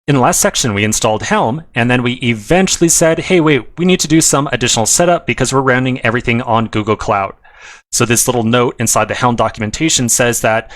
In the last section, we installed Helm, and then we eventually said, hey, wait, we need to do some additional setup because we're running everything on Google Cloud. So this little note inside the Helm documentation says that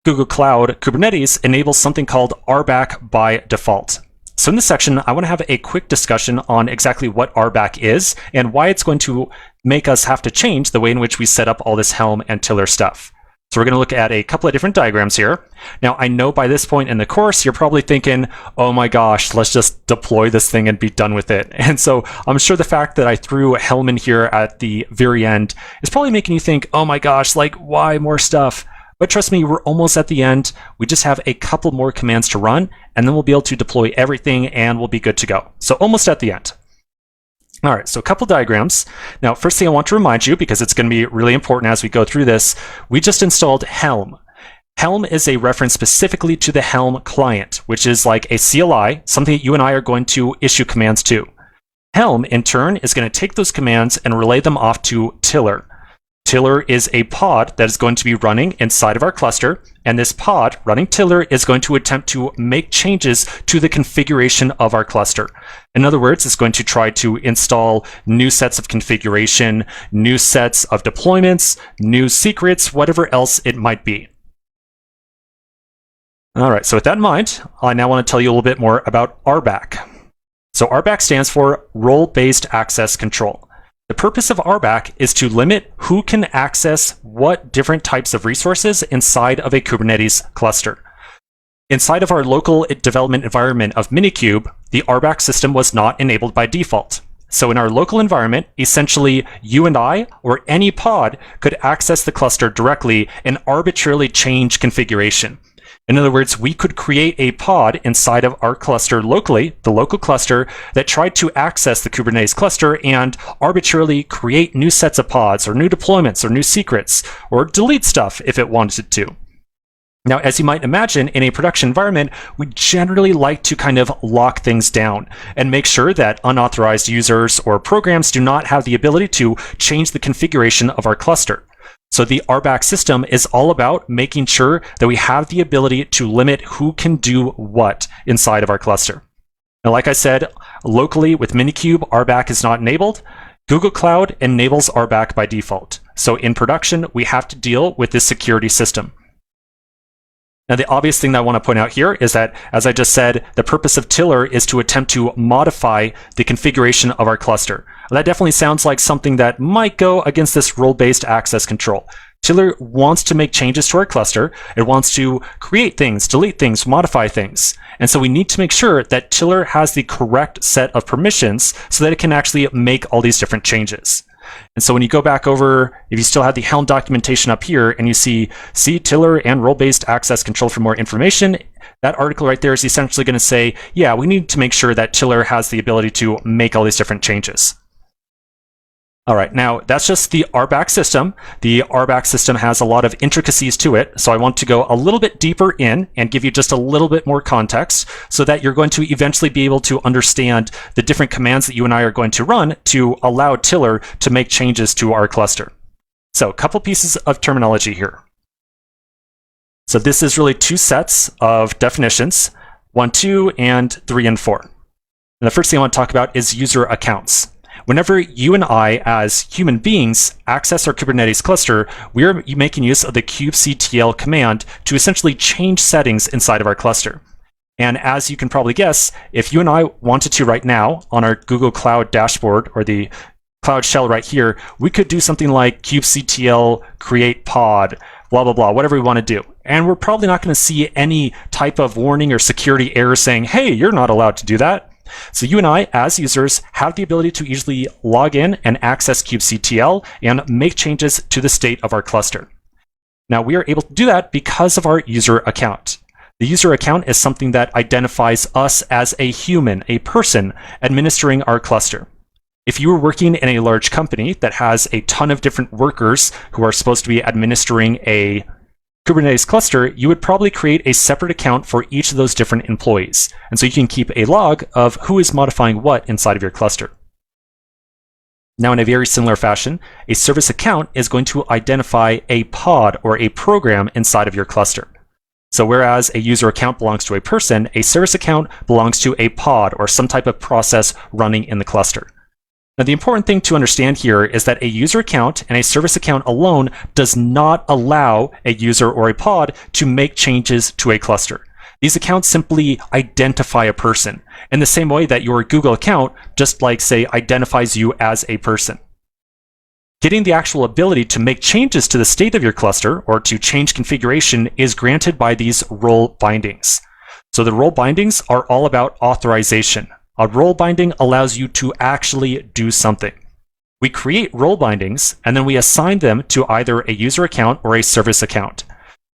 Google Cloud Kubernetes enables something called RBAC by default. So in this section, I want to have a quick discussion on exactly what RBAC is and why it's going to make us have to change the way in which we set up all this Helm and Tiller stuff. So we're going to look at a couple of different diagrams here. Now, I know by this point in the course, you're probably thinking, oh my gosh, let's just deploy this thing and be done with it. And so I'm sure the fact that I threw Helm in here at the very end is probably making you think, oh my gosh, like why more stuff? But trust me, we're almost at the end. We just have a couple more commands to run, and then we'll be able to deploy everything and we'll be good to go. So almost at the end. All right, so a couple diagrams. Now, first thing I want to remind you, because it's going to be really important as we go through this, we just installed Helm. Helm is a reference specifically to the Helm client, which is like a CLI, something that you and I are going to issue commands to. Helm, in turn, is going to take those commands and relay them off to Tiller. Tiller is a pod that is going to be running inside of our cluster, and this pod running Tiller is going to attempt to make changes to the configuration of our cluster. In other words, it's going to try to install new sets of configuration, new sets of deployments, new secrets, whatever else it might be. All right, so with that in mind, I now want to tell you a little bit more about RBAC. So RBAC stands for Role-Based Access Control. The purpose of RBAC is to limit who can access what different types of resources inside of a Kubernetes cluster. Inside of our local development environment of minikube, the RBAC system was not enabled by default. So in our local environment, essentially you and I or any pod could access the cluster directly and arbitrarily change configuration. In other words, we could create a pod inside of our cluster locally, the local cluster, that tried to access the Kubernetes cluster and arbitrarily create new sets of pods or new deployments or new secrets or delete stuff if it wanted to. Now, as you might imagine, in a production environment, we generally like to kind of lock things down and make sure that unauthorized users or programs do not have the ability to change the configuration of our cluster. So the RBAC system is all about making sure that we have the ability to limit who can do what inside of our cluster. Now, like I said, locally with minikube, RBAC is not enabled. Google Cloud enables RBAC by default. So in production, we have to deal with this security system. Now, the obvious thing that I want to point out here is that, as I just said, the purpose of Tiller is to attempt to modify the configuration of our cluster. That definitely sounds like something that might go against this role-based access control. Tiller wants to make changes to our cluster. It wants to create things, delete things, modify things. And so we need to make sure that Tiller has the correct set of permissions so that it can actually make all these different changes. And so when you go back over, if you still have the Helm documentation up here and you see Tiller and role-based access control for more information, that article right there is essentially going to say, yeah, we need to make sure that Tiller has the ability to make all these different changes. All right, now that's just the RBAC system. The RBAC system has a lot of intricacies to it, so I want to go a little bit deeper in and give you just a little bit more context so that you're going to eventually be able to understand the different commands that you and I are going to run to allow Tiller to make changes to our cluster. So a couple pieces of terminology here. So this is really two sets of definitions, 1, 2, and 3, and 4. And the first thing I want to talk about is user accounts. Whenever you and I, as human beings, access our Kubernetes cluster, we are making use of the kube-ctl command to essentially change settings inside of our cluster. And as you can probably guess, if you and I wanted to right now on our Google Cloud dashboard or the Cloud Shell right here, we could do something like kube-ctl create pod, blah, blah, blah, whatever we want to do. And we're probably not going to see any type of warning or security error saying, hey, you're not allowed to do that. So you and I, as users, have the ability to easily log in and access kube-ctl and make changes to the state of our cluster. Now, we are able to do that because of our user account. The user account is something that identifies us as a human, a person, administering our cluster. If you were working in a large company that has a ton of different workers who are supposed to be administering a Kubernetes cluster, you would probably create a separate account for each of those different employees. And so you can keep a log of who is modifying what inside of your cluster. Now, in a very similar fashion, a service account is going to identify a pod or a program inside of your cluster. So whereas a user account belongs to a person, a service account belongs to a pod or some type of process running in the cluster. Now, the important thing to understand here is that a user account and a service account alone does not allow a user or a pod to make changes to a cluster. These accounts simply identify a person in the same way that your Google account just say, identifies you as a person. Getting the actual ability to make changes to the state of your cluster or to change configuration is granted by these role bindings. So the role bindings are all about authorization. A role binding allows you to actually do something. We create role bindings and then we assign them to either a user account or a service account.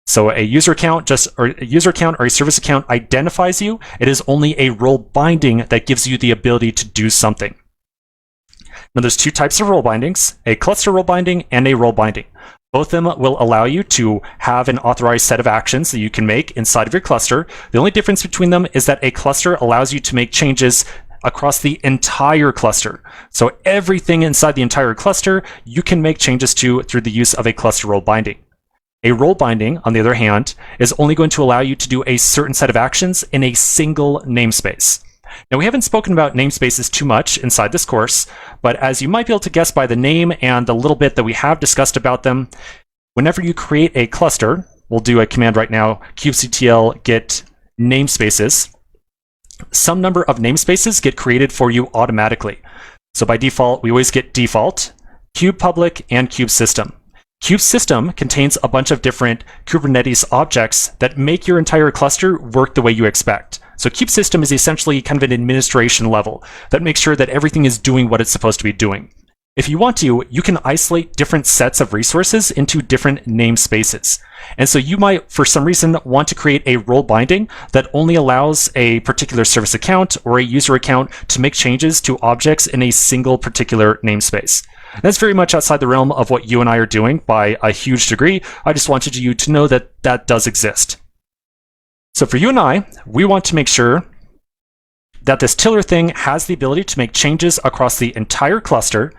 So a user account or a service account identifies you. It is only a role binding that gives you the ability to do something. Now there's two types of role bindings, a cluster role binding and a role binding. Both of them will allow you to have an authorized set of actions that you can make inside of your cluster. The only difference between them is that a cluster allows you to make changes across the entire cluster. So everything inside the entire cluster, you can make changes to through the use of a cluster role binding. A role binding, on the other hand, is only going to allow you to do a certain set of actions in a single namespace. Now, we haven't spoken about namespaces too much inside this course, but as you might be able to guess by the name and the little bit that we have discussed about them, whenever you create a cluster, we'll do a command right now, kubectl get namespaces, some number of namespaces get created for you automatically. So by default, we always get default, kube-public, and kube-system. Kube-system contains a bunch of different Kubernetes objects that make your entire cluster work the way you expect. So kube-system is essentially kind of an administration level that makes sure that everything is doing what it's supposed to be doing. If you want to, you can isolate different sets of resources into different namespaces. And so you might, for some reason, want to create a role binding that only allows a particular service account or a user account to make changes to objects in a single particular namespace. That's very much outside the realm of what you and I are doing by a huge degree. I just wanted you to know that that does exist. So for you and I, we want to make sure that this tiller thing has the ability to make changes across the entire cluster,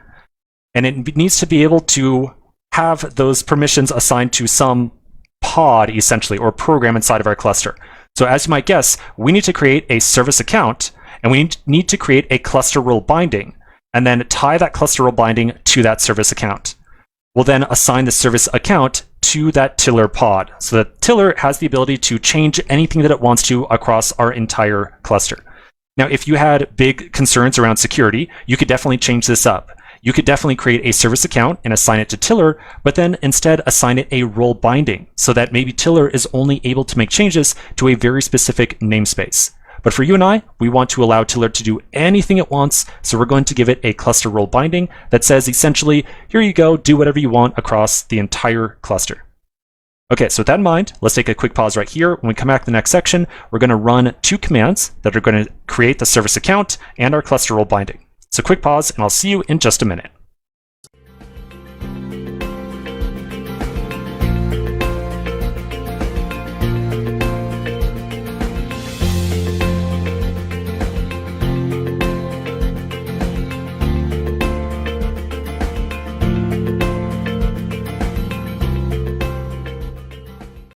and it needs to be able to have those permissions assigned to some pod, essentially, or program inside of our cluster. So as you might guess, we need to create a service account, and we need to create a cluster role binding, and then tie that cluster role binding to that service account. We'll then assign the service account to that tiller pod. So that tiller has the ability to change anything that it wants to across our entire cluster. Now, if you had big concerns around security, you could definitely change this up. You could definitely create a service account and assign it to tiller, but then instead assign it a role binding so that maybe tiller is only able to make changes to a very specific namespace. But for you and I, we want to allow tiller to do anything it wants, so we're going to give it a cluster role binding that says essentially, here you go, do whatever you want across the entire cluster. Okay, so with that in mind, let's take a quick pause right here. When we come back to the next section, we're going to run two commands that are going to create the service account and our cluster role binding. So quick pause, and I'll see you in just a minute.